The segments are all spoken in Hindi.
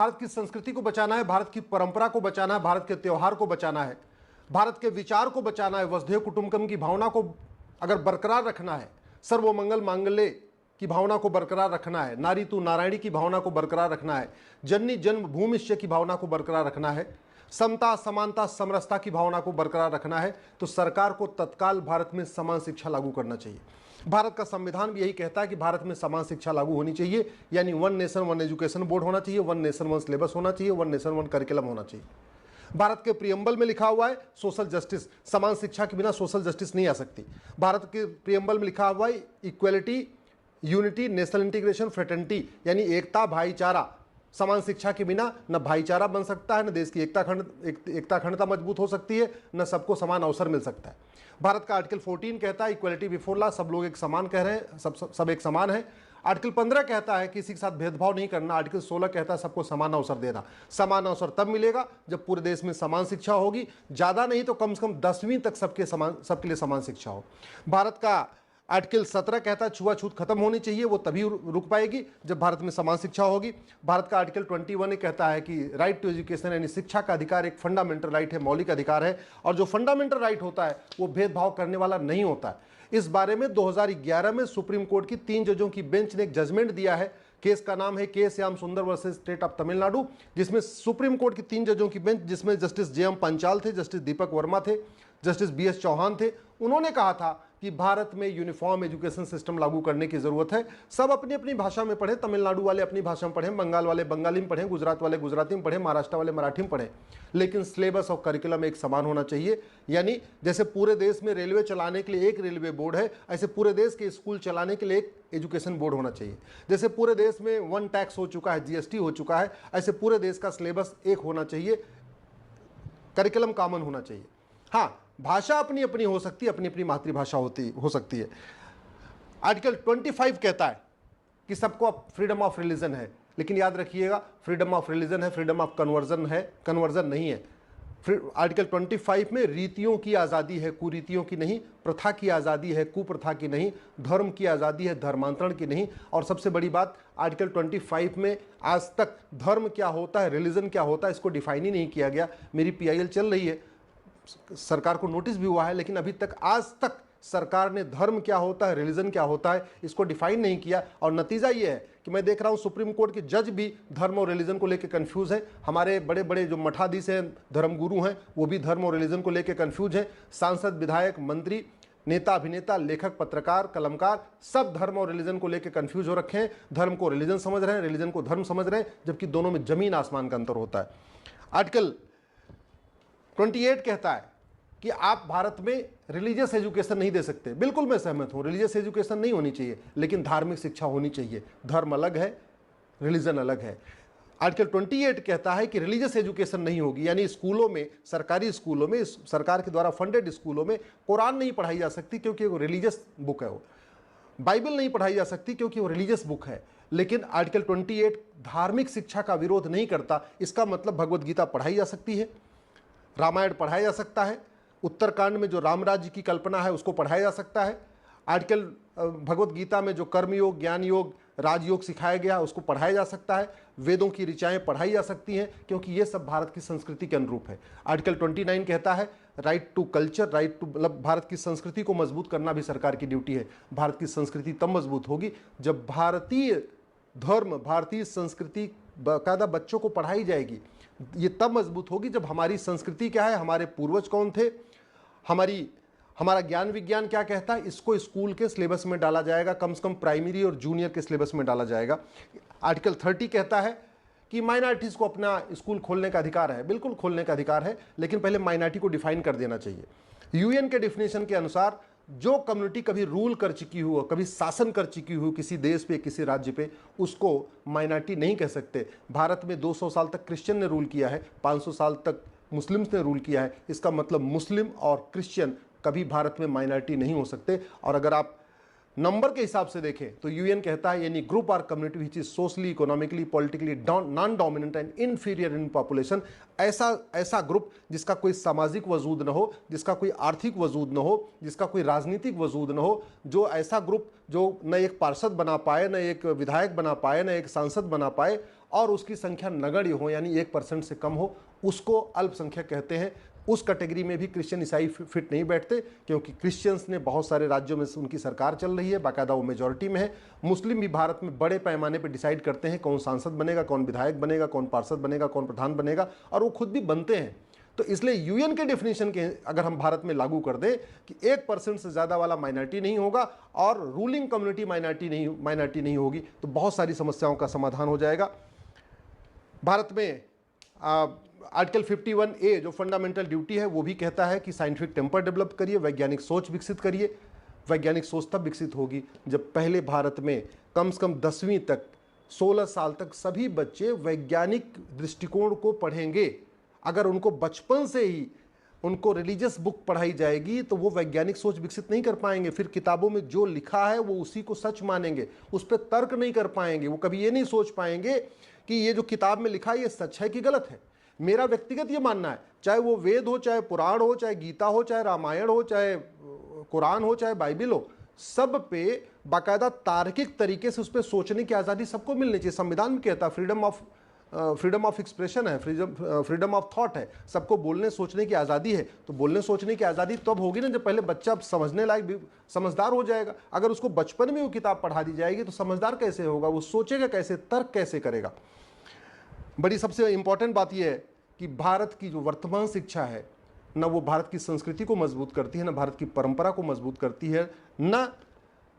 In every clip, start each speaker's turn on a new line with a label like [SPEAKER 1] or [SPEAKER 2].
[SPEAKER 1] भारत की संस्कृति को बचाना है, भारत की परंपरा को बचाना है, भारत के त्योहार को बचाना है, भारत के विचार को बचाना है, वसुधैव कुटुंबकम की भावना को अगर बरकरार रखना है, सर्वमंगल मांगल्ये की भावना को बरकरार रखना है, नारी तू नारायणी की भावना को बरकरार रखना है, जननी जन्म भूमिष्य की भावना को बरकरार रखना है, समता समानता समरसता की भावना को बरकरार रखना है, तो सरकार को तत्काल भारत में समान शिक्षा लागू करना चाहिए। भारत का संविधान भी यही कहता है कि भारत में समान शिक्षा लागू होनी चाहिए, यानी one nation one education board होना चाहिए, वन नेशन वन सिलेबस होना चाहिए, वन नेशन वन करिकुलम होना चाहिए। भारत के प्रियम्बल में लिखा हुआ है सोशल जस्टिस, समान शिक्षा के बिना सोशल जस्टिस नहीं आ सकती। भारत के प्रियम्बल में लिखा हुआ है equality, unity, national integration, fraternity, यानी एकता भाईचारा। समान शिक्षा के बिना न भाईचारा बन सकता है, न देश की एकता अखंडता मजबूत हो सकती है, न सबको समान अवसर मिल सकता है। भारत का आर्टिकल 14 कहता है इक्वलिटी बिफोर लॉ, सब लोग एक समान कह रहे हैं, सब एक समान है। आर्टिकल 15 कहता है किसी के साथ भेदभाव नहीं करना। आर्टिकल 16 कहता है सबको समान अवसर देना। समान अवसर तब मिलेगा जब पूरे देश में समान शिक्षा होगी, ज़्यादा नहीं तो कम से कम 10वीं तक सबके लिए समान शिक्षा हो। भारत का आर्टिकल 17 कहता है छुआछूत खत्म होनी चाहिए, वो तभी रुक पाएगी जब भारत में समान शिक्षा होगी। भारत का आर्टिकल 21 कहता है कि राइट टू एजुकेशन यानी शिक्षा का अधिकार एक फंडामेंटल राइट है, मौलिक अधिकार है, और जो फंडामेंटल राइट होता है वो भेदभाव करने वाला नहीं होता है। इस बारे में 2011 में सुप्रीम कोर्ट की 3 जजों की बेंच ने एक जजमेंट दिया है। केस का नाम है के श्याम सुंदर वर्सेस स्टेट ऑफ तमिलनाडु, जिसमें सुप्रीम कोर्ट की 3 जजों की बेंच, जिसमें जस्टिस जे एम पंचाल थे, जस्टिस दीपक वर्मा थे, जस्टिस बी एस चौहान थे, उन्होंने कहा था कि भारत में यूनिफॉर्म एजुकेशन सिस्टम लागू करने की जरूरत है। सब अपनी अपनी भाषा में पढ़ें, तमिलनाडु वाले अपनी भाषा में पढ़ें, बंगाल वाले बंगाली में पढ़ें, गुजरात वाले गुजराती में पढ़ें, महाराष्ट्र वाले मराठी में पढ़ें, लेकिन सिलेबस और करिकुलम एक समान होना चाहिए। यानी जैसे पूरे देश में रेलवे चलाने के लिए एक रेलवे बोर्ड है, ऐसे पूरे देश के स्कूल चलाने के लिए एक एजुकेशन बोर्ड होना चाहिए। जैसे पूरे देश में वन टैक्स हो चुका है, जीएसटी हो चुका है, ऐसे पूरे देश का सिलेबस एक होना चाहिए, करिकुलम कॉमन होना चाहिए। हाँ, भाषा अपनी अपनी हो सकती है, अपनी अपनी मातृभाषा हो सकती है। आर्टिकल 25 कहता है कि सबको फ्रीडम ऑफ रिलीजन है, लेकिन याद रखिएगा फ्रीडम ऑफ रिलीजन है, फ्रीडम ऑफ कन्वर्जन है, कन्वर्जन नहीं है। आर्टिकल 25 में रीतियों की आज़ादी है, कुरीतियों की नहीं, प्रथा की आज़ादी है, कुप्रथा की नहीं, धर्म की आज़ादी है, धर्मांतरण की नहीं। और सबसे बड़ी बात, आर्टिकल 25 में आज तक धर्म क्या होता है, रिलीजन क्या होता है, इसको डिफाइन ही नहीं किया गया। मेरी PIL चल रही है, सरकार को नोटिस भी हुआ है, लेकिन अभी तक आज तक सरकार ने धर्म क्या होता है, रिलीजन क्या होता है, इसको डिफाइन नहीं किया। और नतीजा ये है कि मैं देख रहा हूं सुप्रीम कोर्ट के जज भी धर्म और रिलीजन को लेकर कंफ्यूज हैं। हमारे बड़े बड़े जो मठाधीश हैं, धर्मगुरु हैं, वो भी धर्म और रिलीजन को लेकर कंफ्यूज हैं। सांसद, विधायक, मंत्री, नेता, अभिनेता, लेखक, पत्रकार, कलमकार, सब धर्म और रिलीजन को लेकर कंफ्यूज हो रखे हैं। धर्म को रिलीजन समझ रहे हैं, रिलीजन को धर्म समझ रहे हैं, जबकि दोनों में जमीन आसमान का अंतर होता है। आर्टिकल 28 कहता है कि आप भारत में रिलीजियस एजुकेशन नहीं दे सकते। बिल्कुल मैं सहमत हूं, रिलीजियस एजुकेशन नहीं होनी चाहिए, लेकिन धार्मिक शिक्षा होनी चाहिए। धर्म अलग है, रिलीजन अलग है। आर्टिकल 28 कहता है कि रिलीजियस एजुकेशन नहीं होगी, यानी स्कूलों में, सरकारी स्कूलों में, सरकार के द्वारा फंडेड स्कूलों में कुरान नहीं पढ़ाई जा सकती क्योंकि वो रिलीजियस बुक है। वो बाइबल नहीं पढ़ाई जा सकती क्योंकि वो रिलीजियस बुक है। लेकिन आर्टिकल 28 धार्मिक शिक्षा का विरोध नहीं करता। इसका मतलब भगवत गीता पढ़ाई जा सकती है, रामायण पढ़ाया जा सकता है, उत्तरकांड में जो राम राज्य की कल्पना है उसको पढ़ाया जा सकता है। आर्टिकल भगवत गीता में जो कर्म योग, ज्ञान योग, राजयोग सिखाया गया उसको पढ़ाया जा सकता है। वेदों की ऋचाएं पढ़ाई जा सकती हैं, क्योंकि ये सब भारत की संस्कृति के अनुरूप है। आर्टिकल 29 कहता है right to culture, right to, मतलब भारत की संस्कृति को मजबूत करना भी सरकार की ड्यूटी है। भारत की संस्कृति तब मजबूत होगी जब भारतीय धर्म, भारतीय संस्कृति बाकायदा बच्चों को पढ़ाई जाएगी। ये तब मजबूत होगी जब हमारी संस्कृति क्या है, हमारे पूर्वज कौन थे, हमारा ज्ञान विज्ञान क्या कहता है, इसको स्कूल के सिलेबस में डाला जाएगा, कम से कम प्राइमरी और जूनियर के सिलेबस में डाला जाएगा। आर्टिकल 30 कहता है कि माइनॉरिटीज़ को अपना स्कूल खोलने का अधिकार है। बिल्कुल खोलने का अधिकार है, लेकिन पहले माइनॉरिटी को डिफाइन कर देना चाहिए। UN के डिफिनेशन के अनुसार जो कम्युनिटी कभी रूल कर चुकी हो, कभी शासन कर चुकी हो किसी देश पे, किसी राज्य पे, उसको माइनॉरिटी नहीं कह सकते। भारत में 200 साल तक क्रिश्चियन ने रूल किया है, 500 साल तक मुस्लिम्स ने रूल किया है। इसका मतलब मुस्लिम और क्रिश्चियन कभी भारत में माइनॉरिटी नहीं हो सकते। और अगर आप नंबर के हिसाब से देखें तो UN कहता है यानी ग्रुप और community which is socially, economically, politically non dominant and inferior in population, ऐसा ग्रुप जिसका कोई सामाजिक वजूद न हो, जिसका कोई आर्थिक वजूद न हो, जिसका कोई राजनीतिक वजूद न हो, जो ऐसा ग्रुप जो न एक पार्षद बना पाए, न एक विधायक बना पाए, न एक सांसद बना पाए, और उसकी संख्या नगण्य हो यानी 1% से कम हो, उसको अल्पसंख्यक कहते हैं। उस कैटेगरी में भी क्रिश्चियन ईसाई फिट नहीं बैठते, क्योंकि क्रिश्चियंस ने बहुत सारे राज्यों में उनकी सरकार चल रही है, बाकायदा वो मेजॉरिटी में है। मुस्लिम भी भारत में बड़े पैमाने पर डिसाइड करते हैं कौन सांसद बनेगा, कौन विधायक बनेगा, कौन पार्षद बनेगा, कौन प्रधान बनेगा, और वो खुद भी बनते हैं। तो इसलिए यूएन के डेफिनेशन के अगर हम भारत में लागू कर दें कि 1% से ज़्यादा वाला माइनॉरिटी नहीं होगा और रूलिंग कम्युनिटी माइनॉरिटी नहीं होगी, तो बहुत सारी समस्याओं का समाधान हो जाएगा। भारत में आर्टिकल 51A जो फंडामेंटल ड्यूटी है वो भी कहता है कि साइंटिफिक टेम्पर डेवलप करिए, वैज्ञानिक सोच विकसित करिए। वैज्ञानिक सोच तब विकसित होगी जब पहले भारत में कम से कम 10वीं तक 16 साल तक सभी बच्चे वैज्ञानिक दृष्टिकोण को पढ़ेंगे। अगर उनको बचपन से ही उनको रिलीजियस बुक पढ़ाई जाएगी तो वो वैज्ञानिक सोच विकसित नहीं कर पाएंगे। फिर किताबों में जो लिखा है वो उसी को सच मानेंगे, उस पर तर्क नहीं कर पाएंगे। वो कभी ये नहीं सोच पाएंगे कि ये जो किताब में लिखा है ये सच है कि गलत है। मेरा व्यक्तिगत ये मानना है, चाहे वो वेद हो, चाहे पुराण हो, चाहे गीता हो, चाहे रामायण हो, चाहे कुरान हो, चाहे बाइबिल हो, सब पे बाकायदा तार्किक तरीके से उस पर सोचने की आज़ादी सबको मिलनी चाहिए। संविधान में कहता है फ्रीडम ऑफ एक्सप्रेशन है, फ्रीडम ऑफ थॉट है, सबको बोलने सोचने की आज़ादी है। तो बोलने सोचने की आज़ादी तब होगी ना जब पहले बच्चा समझने लायक समझदार हो जाएगा। अगर उसको बचपन में वो किताब पढ़ा दी जाएगी तो समझदार कैसे होगा, वो सोचेगा कैसे, तर्क कैसे करेगा। बड़ी सबसे इंपॉर्टेंट बात यह है कि भारत की जो वर्तमान शिक्षा है न वो भारत की संस्कृति को मजबूत करती है, न भारत की परंपरा को मजबूत करती है, न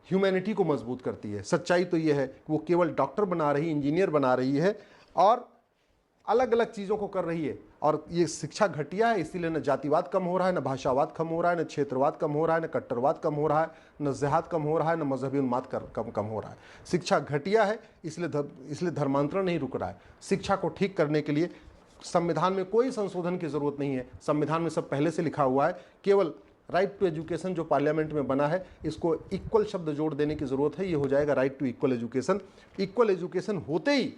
[SPEAKER 1] ह्यूमैनिटी को मजबूत करती है। सच्चाई तो ये है कि वो केवल डॉक्टर बना रही, इंजीनियर बना रही है और अलग अलग चीज़ों को कर रही है। और ये शिक्षा घटिया है, इसीलिए न जातिवाद कम हो रहा है, न भाषावाद कम हो रहा है, न क्षेत्रवाद कम हो रहा है, न कट्टरवाद कम हो रहा है, न जिहाद कम हो रहा है, न मजहबी उन्माद कम हो रहा है। शिक्षा घटिया है, इसलिए धर्मांतरण नहीं रुक रहा है। शिक्षा को ठीक करने के लिए संविधान में कोई संशोधन की जरूरत नहीं है। संविधान में सब पहले से लिखा हुआ है। केवल राइट टू एजुकेशन जो पार्लियामेंट में बना है, इसको इक्वल शब्द जोड़ देने की जरूरत है। ये हो जाएगा right to equal education. Equal education होते ही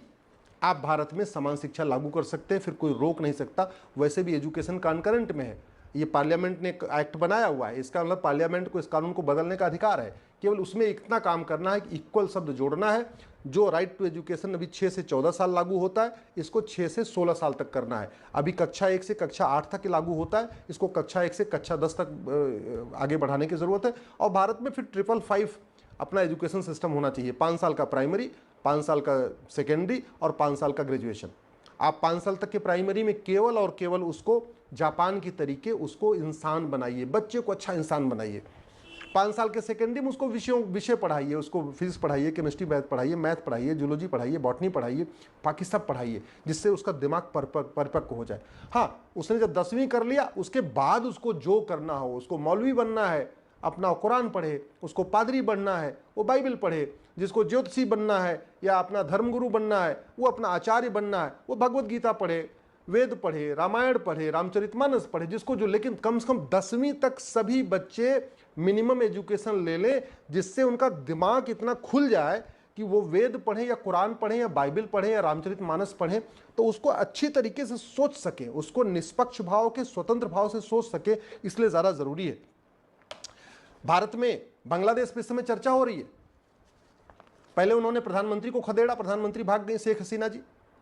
[SPEAKER 1] आप भारत में समान शिक्षा लागू कर सकते हैं, फिर कोई रोक नहीं सकता। वैसे भी एजुकेशन कॉन्करेंट में है, ये पार्लियामेंट ने एक एक्ट बनाया हुआ है, इसका मतलब पार्लियामेंट को इस कानून को बदलने का अधिकार है। केवल उसमें इतना काम करना है कि इक्वल शब्द जोड़ना है। जो राइट टू एजुकेशन अभी 6 से 14 साल लागू होता है, इसको 6 से 16 साल तक करना है। अभी कक्षा 1 से कक्षा 8 तक लागू होता है, इसको कक्षा 1 से कक्षा 10 तक आगे बढ़ाने की ज़रूरत है। और भारत में फिर 555 अपना एजुकेशन सिस्टम होना चाहिए। 5 साल का प्राइमरी, 5 साल का सेकेंडरी और 5 साल का ग्रेजुएशन। आप 5 साल तक के प्राइमरी में केवल और केवल उसको जापान की तरीके उसको इंसान बनाइए, बच्चे को अच्छा इंसान बनाइए। 5 साल के सेकेंडरी में उसको विषय पढ़ाइए, उसको फिजिक्स पढ़ाइए, केमिस्ट्री पढ़ाइए, मैथ पढ़ाइए, जूलॉजी पढ़ाइए, बॉटनी पढ़ाइए, बाकी सब पढ़ाइए, जिससे उसका दिमाग परिपक्व हो जाए। हाँ, उसने जब 10वीं कर लिया उसके बाद उसको जो करना हो, उसको मौलवी बनना है अपना कुरान पढ़े, उसको पादरी बनना है वो बाइबल पढ़े, जिसको ज्योतिषी बनना है या अपना धर्मगुरु बनना है वो अपना आचार्य बनना है, वो भगवत गीता पढ़े, वेद पढ़े, रामायण पढ़े, रामचरितमानस पढ़े, जिसको जो। लेकिन कम से कम 10वीं तक सभी बच्चे मिनिमम एजुकेशन ले लें, जिससे उनका दिमाग इतना खुल जाए कि वो वेद पढ़ें या कुरान पढ़ें या बाइबल पढ़ें या रामचरितमानस पढ़ें तो उसको अच्छी तरीके से सोच सकें, उसको निष्पक्ष भाव के स्वतंत्र भाव से सोच सके। इसलिए ज़्यादा ज़रूरी है। भारत में बांग्लादेश पे इस समय चर्चा हो रही है। पहले उन्होंने प्रधानमंत्री को खदेड़ा, प्रधानमंत्री भाग गई शेख हसीना जी,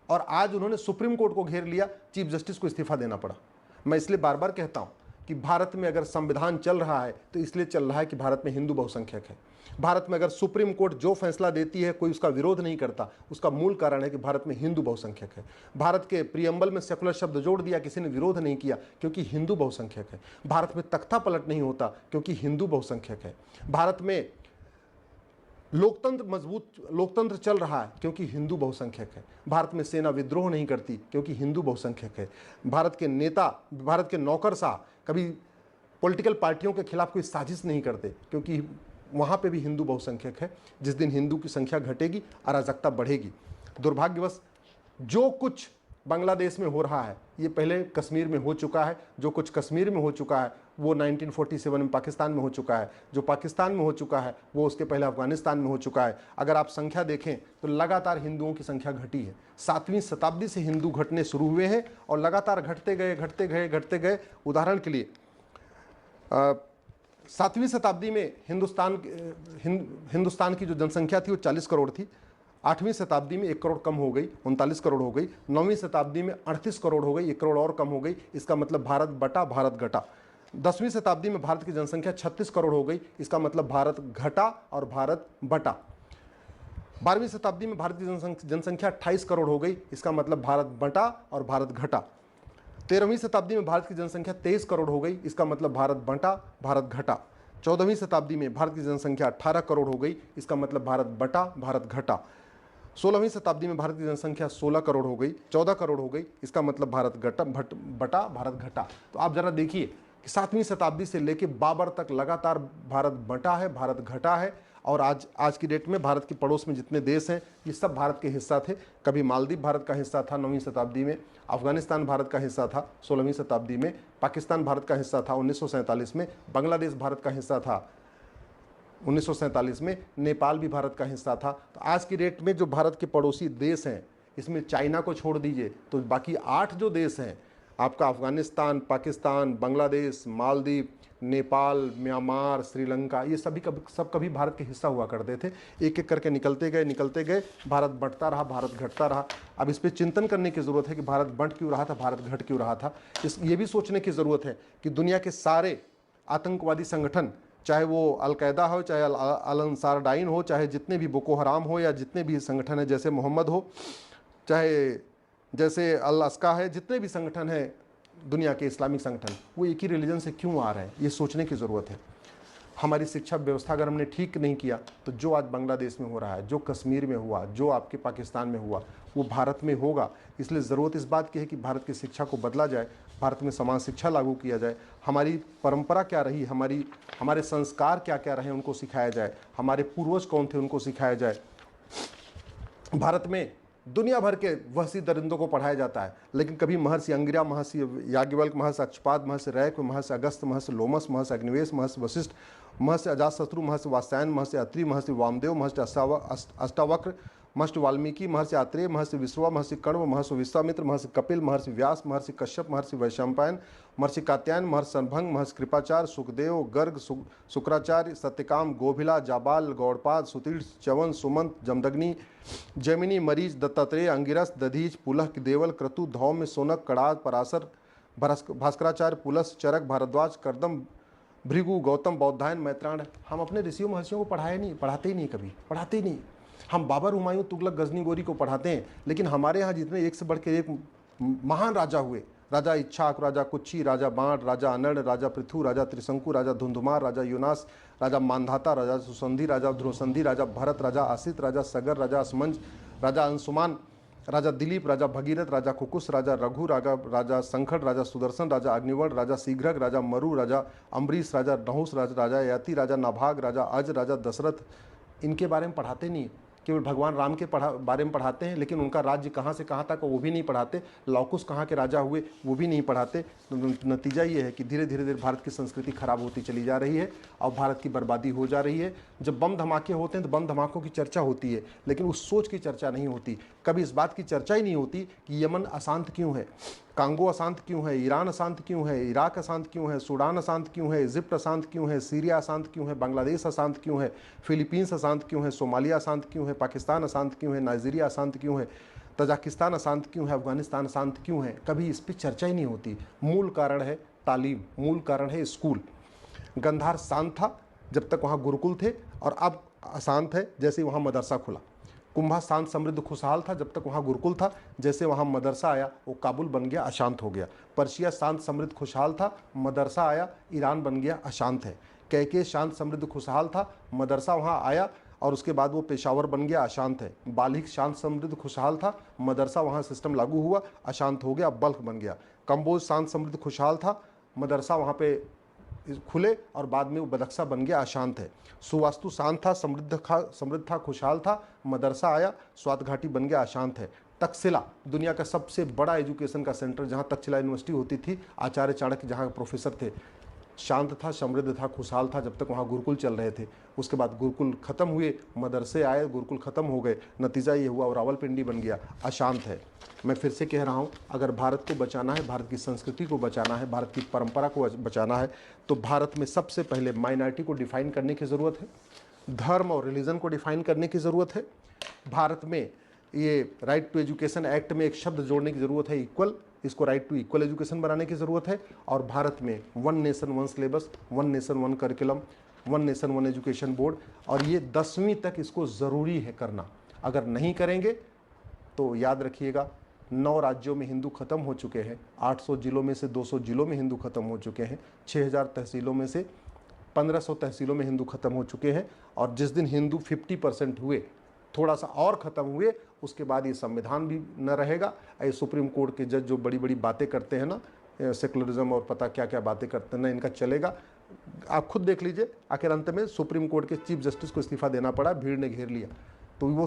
[SPEAKER 1] और आज उन्होंने सुप्रीम कोर्ट को घेर लिया, चीफ जस्टिस को इस्तीफा देना पड़ा। मैं इसलिए बार बार कहता हूं कि भारत में अगर संविधान चल रहा है तो इसलिए चल रहा है कि भारत में हिंदू बहुसंख्यक है। भारत में अगर सुप्रीम कोर्ट जो फैसला देती है कोई उसका विरोध नहीं करता, उसका मूल कारण है कि भारत में हिंदू बहुसंख्यक है। भारत के प्रियम्बल में सेकुलर शब्द जोड़ दिया, किसी ने विरोध नहीं किया क्योंकि हिंदू बहुसंख्यक है। भारत में तख्ता पलट नहीं होता क्योंकि हिंदू बहुसंख्यक है। भारत में लोकतंत्र चल रहा है क्योंकि हिंदू बहुसंख्यक है। भारत में सेना विद्रोह नहीं करती क्योंकि हिंदू बहुसंख्यक है। भारत के नेता, भारत के नौकरशाह कभी पॉलिटिकल पार्टियों के खिलाफ कोई साजिश नहीं करते क्योंकि वहाँ पे भी हिंदू बहुसंख्यक है। जिस दिन हिंदू की संख्या घटेगी अराजकता बढ़ेगी। दुर्भाग्यवश जो कुछ बांग्लादेश में हो रहा है ये पहले कश्मीर में हो चुका है। जो कुछ कश्मीर में हो चुका है वो 1947 में पाकिस्तान में हो चुका है। जो पाकिस्तान में हो चुका है वो उसके पहले अफगानिस्तान में हो चुका है। अगर आप संख्या देखें तो लगातार हिंदुओं की संख्या घटी है। 7वीं शताब्दी से हिंदू घटने शुरू हुए हैं और लगातार घटते गए। उदाहरण के लिए 7वीं शताब्दी में हिंदुस्तान की जो जनसंख्या थी वो 40 करोड़ थी। 8वीं शताब्दी में 1 करोड़ कम हो गई, 39 करोड़ हो गई। 9वीं शताब्दी में 38 करोड़ हो गई, 1 करोड़ और कम हो गई। इसका मतलब भारत बटा, भारत घटा। 10वीं शताब्दी में भारत की जनसंख्या 36 करोड़ हो गई, इसका मतलब भारत घटा और भारत बटा। 12वीं शताब्दी में भारत की जनसंख्या 28 करोड़ हो गई, इसका मतलब भारत बटा और भारत घटा। 13वीं शताब्दी में भारत की जनसंख्या 23 करोड़ हो गई, इसका मतलब भारत बटा, भारत घटा। 14वीं शताब्दी में भारत की जनसंख्या 18 करोड़ हो गई, इसका मतलब भारत बटा, भारत घटा। 16वीं शताब्दी में भारत की जनसंख्या 16 करोड़ हो गई, 14 करोड़ हो गई, इसका मतलब भारत बटा, भारत घटा। तो आप जरा देखिए कि 7वीं शताब्दी से लेकर बाबर तक लगातार भारत बटा है, भारत घटा है। और आज की डेट में भारत के पड़ोस में जितने देश हैं ये सब भारत के हिस्सा थे। कभी मालदीव भारत का हिस्सा था 9वीं शताब्दी में, अफगानिस्तान भारत का हिस्सा था 16वीं शताब्दी में, पाकिस्तान भारत का हिस्सा था 1947 में, बांग्लादेश भारत का हिस्सा था 1947 में, नेपाल भी भारत का हिस्सा था। तो आज की डेट में जो भारत के पड़ोसी देश हैं, इसमें चाइना को छोड़ दीजिए तो बाकी 8 जो देश हैं आपका, अफगानिस्तान, पाकिस्तान, बांग्लादेश, मालदीव, नेपाल, म्यांमार, श्रीलंका, ये सब कभी भारत के हिस्सा हुआ करते थे। एक एक करके निकलते गए, भारत बढ़ता रहा, भारत घटता रहा। अब इस पर चिंतन करने की ज़रूरत है कि भारत बढ़ क्यों रहा था, भारत घट क्यों रहा था। ये भी सोचने की ज़रूरत है कि दुनिया के सारे आतंकवादी संगठन, चाहे वो अलकायदा हो, चाहे अल अंसार डाइन हो, चाहे जितने भी बोको हराम हो, या जितने भी संगठन हैं जैसे मोहम्मद हो, चाहे जैसे अल अस्का है, जितने भी संगठन हैं दुनिया के इस्लामिक संगठन, वो एक ही रिलीजन से क्यों आ रहे हैं, ये सोचने की ज़रूरत है। हमारी शिक्षा व्यवस्था अगर हमने ठीक नहीं किया तो जो आज बांग्लादेश में हो रहा है, जो कश्मीर में हुआ, जो आपके पाकिस्तान में हुआ, वो भारत में होगा। इसलिए ज़रूरत इस बात की है कि भारत की शिक्षा को बदला जाए, भारत में समान शिक्षा लागू किया जाए। हमारी परंपरा क्या रही, हमारे संस्कार क्या क्या रहे, उनको सिखाया जाए। हमारे पूर्वज कौन थे, उनको सिखाया जाए। भारत में दुनिया भर के वहसी दरिंदों को पढ़ाया जाता है, लेकिन कभी महर्षि अंगिरा, महर्षि याज्ञवल्क्य, महर्षि अक्षपाद, महर्षि रैक, महर्षि अगस्त्य, महर्षि लोमस, महर्षि अग्निवेश, महर्षि वशिष्ठ, महर्षि अजातशत्रु, महर्षि वात्स्यायन, महर्षि अत्रि, महर्षि वामदेव, महर्षि अष्टावक्र, महर्षि वाल्मीकि, महर्षि आत्रेय, महर्षि विश्रवा, महर्षि कण्व, महर्षि विश्वामित्र, महर्षि कपिल, महर्षि व्यास, महर्षि कश्यप, महर्षि वैशंपायन, महर्षि कात्यायन, महर्षि संभंग, महर्षि कृपाचार्य, सुखदेव, गर्ग, शुक्राचार्य, सत्यकाम, गोभिला, जाबाल, गौड़पाद, सुतीर्ण, च्यवन, सुमंत, जमदग्नि, जैमिनी, मरीच, दत्तात्रेय, अंगिरस, दधीच, पुलह, देवल, क्रतु, धौम्य, सोनक, कड़ाद, पराशर, भास्कराचार्य, पुलस, चरक, भारद्वाज, कर्दम, भृगु, गौतम, बौद्धायन, मैत्रायण। हम अपने ऋषियों महर्षियों को पढ़ाते ही नहीं, कभी पढ़ाते ही नहीं। हम बाबर, हुमायूं, तुगलक, गजनी, गोरी को पढ़ाते हैं, लेकिन हमारे यहाँ जितने एक से बढ़ के एक महान राजा हुए, राजा इच्छाक, राजा कुच्छी, राजा बाण, राजा अनड़, राजा पृथु, राजा त्रिशंकु, राजा धुंधुमार, राजा यूनास, राजा मानधाता, राजा सुसंधि, राजा ध्रुवसंधि, राजा भरत, राजा आसित, राजा सगर, राजा असमंज, राजा अंशुमान, राजा दिलीप, राजा भगीरथ, राजा कुकुस, राजा रघु, राजा संखड़, राजा सुदर्शन, राजा अग्निवर्ण, राजा शीघ्रक, राजा मरु, राजा अम्बरीश, राजा नहुस, राजा यति, राजा नाभाग, राजा अज, राजा दशरथ। इनके बारे में पढ़ाते नहीं, केवल भगवान राम के बारे में पढ़ाते हैं, लेकिन उनका राज्य कहाँ से कहाँ तक वो भी नहीं पढ़ाते। लौकुश कहाँ के राजा हुए वो भी नहीं पढ़ाते। नतीजा ये है कि धीरे धीरे भारत की संस्कृति खराब होती चली जा रही है और भारत की बर्बादी हो जा रही है। जब बम धमाके होते हैं तो बम धमाकों की चर्चा होती है, लेकिन उस सोच की चर्चा नहीं होती। कभी इस बात की चर्चा ही नहीं होती कि यमन अशांत क्यों है, कांगो अशांत क्यों है, ईरान अशांत क्यों है, इराक अशांत क्यों है, सूडान अशांत क्यों है, इजिप्ट अशांत क्यों है, सीरिया अशांत क्यों है, बांग्लादेश अशांत क्यों है, फिलीपींस अशांत क्यों है, सोमालिया अशांत क्यों है, पाकिस्तान अशांत क्यों है, नाइजीरिया अशांत क्यों है, तजाकिस्तान अशांत क्यों है, अफगानिस्तान अशांत क्यों है। कभी इस पर चर्चा ही नहीं होती। मूल कारण है तालीम, मूल कारण है स्कूल। गंधार शांत था जब तक वहाँ गुरुकुल थे, और अब अशांत है जैसे वहाँ मदरसा खुला। कुंभा शांत समृद्ध खुशहाल था जब तक वहाँ गुरुकुल था, जैसे वहाँ मदरसा आया वो काबुल बन गया, अशांत हो गया। पर्शिया शांत समृद्ध खुशहाल था, मदरसा आया ईरान बन गया, अशांत है। कैके शांत समृद्ध खुशहाल था, मदरसा वहाँ आया और उसके बाद वो पेशावर बन गया, अशांत है। बालिक शांत समृद्ध खुशहाल था, मदरसा वहाँ सिस्टम लागू हुआ, अशांत हो गया, बल्ख बन गया। कंबोज शांत समृद्ध खुशहाल था, मदरसा वहाँ पे खुले और बाद में वो बदख्शा बन गया, अशांत है। सुवास्तु शांत था, समृद्ध था, खुशहाल था, मदरसा आया, स्वात घाटी बन गया, अशांत है। तक्षशिला दुनिया का सबसे बड़ा एजुकेशन का सेंटर, जहाँ तक्षशिला यूनिवर्सिटी होती थी, आचार्य चाणक्य जहाँ प्रोफेसर थे, शांत था, समृद्ध था, खुशहाल था जब तक वहाँ गुरुकुल चल रहे थे। उसके बाद गुरुकुल खत्म हुए, मदरसे आए, गुरुकुल खत्म हो गए, नतीजा ये हुआ और रावलपिंडी बन गया, अशांत है। मैं फिर से कह रहा हूँ, अगर भारत को बचाना है, भारत की संस्कृति को बचाना है, भारत की परंपरा को बचाना है, तो भारत में सबसे पहले माइनॉरिटी को डिफाइन करने की ज़रूरत है, धर्म और रिलीजन को डिफाइन करने की ज़रूरत है, भारत में ये राइट टू एजुकेशन एक्ट में एक शब्द जोड़ने की ज़रूरत है, इक्वल। इसको राइट टू इक्वल एजुकेशन बनाने की ज़रूरत है। और भारत में one nation one syllabus, one nation one curriculum, one nation one education board, और ये 10वीं तक इसको ज़रूरी है करना। अगर नहीं करेंगे तो याद रखिएगा 9 राज्यों में हिंदू खत्म हो चुके हैं, 800 जिलों में से 200 जिलों में हिंदू खत्म हो चुके हैं, 6000 तहसीलों में से 1500 तहसीलों में हिंदू खत्म हो चुके हैं। और जिस दिन हिंदू 50% हुए, थोड़ा सा और ख़त्म हुए, उसके बाद ये संविधान भी न रहेगा। ये सुप्रीम कोर्ट के जज जो बड़ी बड़ी बातें करते हैं ना, सेकुलरिज्म और पता क्या क्या बातें करते हैं ना, इनका चलेगा। आप खुद देख लीजिए, आखिर अंत में सुप्रीम कोर्ट के चीफ जस्टिस को इस्तीफा देना पड़ा, भीड़ ने घेर लिया। तो वो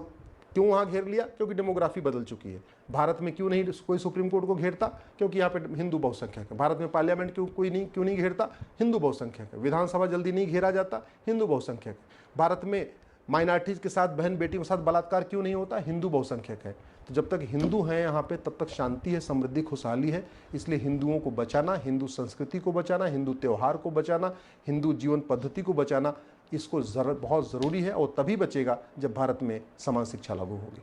[SPEAKER 1] क्यों वहाँ घेर लिया? क्योंकि डेमोग्राफी बदल चुकी है। भारत में क्यों नहीं कोई सुप्रीम कोर्ट को घेरता? क्योंकि यहाँ पे हिंदू बहुसंख्यक है। भारत में पार्लियामेंट क्यों नहीं घेरता? हिंदू बहुसंख्यक है। विधानसभा जल्दी नहीं घेरा जाता? हिंदू बहुसंख्यक है। भारत में माइनॉरिटीज़ के साथ, बहन बेटियों के साथ बलात्कार क्यों नहीं होता? हिंदू बहुसंख्यक है। तो जब तक हिंदू हैं यहाँ पे, तब तक शांति है, समृद्धि, खुशहाली है। इसलिए हिंदुओं को बचाना, हिंदू संस्कृति को बचाना, हिंदू त्यौहार को बचाना, हिंदू जीवन पद्धति को बचाना, इसको बहुत ज़रूरी है। और तभी बचेगा जब भारत में समान शिक्षा लागू होगी।